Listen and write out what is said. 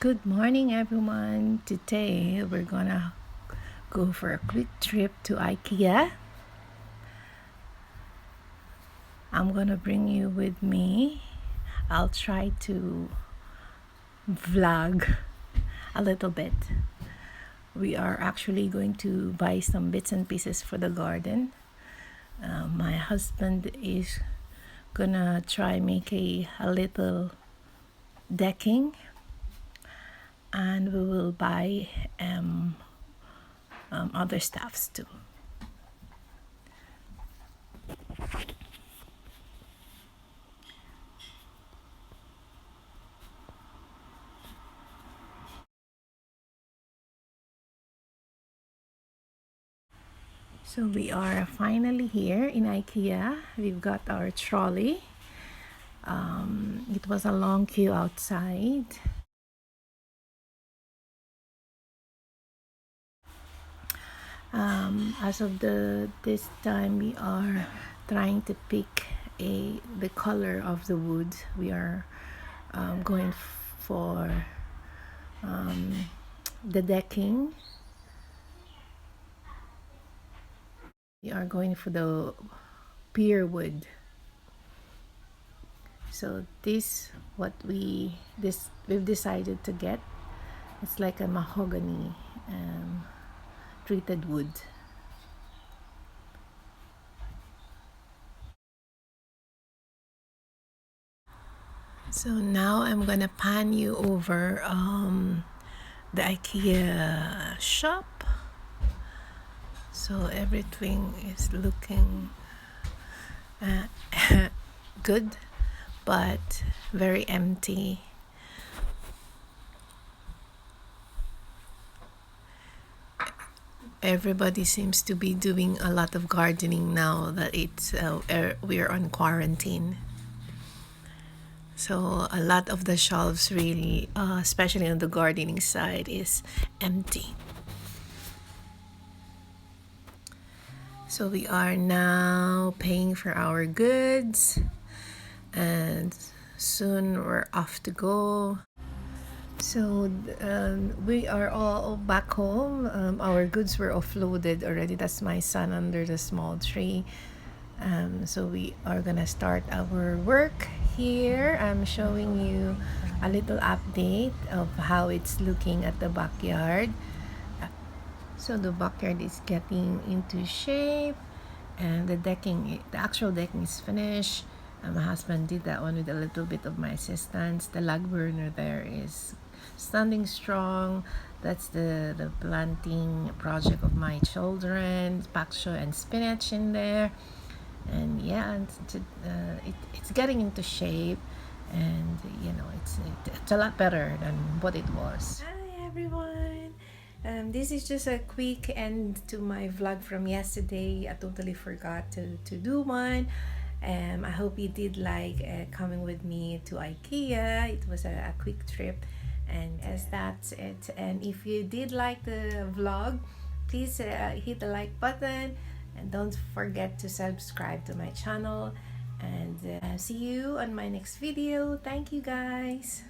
Good morning, everyone. Today we're gonna go for a quick trip to IKEA. I'm gonna bring you with me. I'll try to vlog a little bit. We are actually going to buy some bits and pieces for the garden. My husband is gonna try make a little decking, and we will buy other stuffs too. So we are finally here in IKEA. We've got our trolley. It was a long queue outside. As of this time, we are trying to pick the color of the wood. We are going for the decking. We are going for the pear wood. So we've decided to get. It's like a mahogany treated wood. So now I'm gonna pan you over the IKEA shop. So everything is looking good, but very empty. Everybody seems to be doing a lot of gardening now that we're on quarantine. So a lot of the shelves really, especially on the gardening side, is empty. So we are now paying for our goods, and soon we're off to go. So we are all back home. Our goods were offloaded already. That's my son under the small tree. So we are gonna start our work here. I'm showing you a little update of how it's looking at the backyard. So the backyard is getting into shape, and the actual decking is finished. My husband did that one with a little bit of my assistance. The log burner there is standing strong. That's the planting project of my children, pak choi and spinach in there. And yeah, it's getting into shape, and it's a lot better than what it was. Hi everyone. This is just a quick end to my vlog from yesterday. I totally forgot to do one. I hope you did like coming with me to IKEA. It was a quick trip, and as that's it. And if you did like the vlog, please hit the like button, and don't forget to subscribe to my channel. And see you on my next video. Thank you, guys.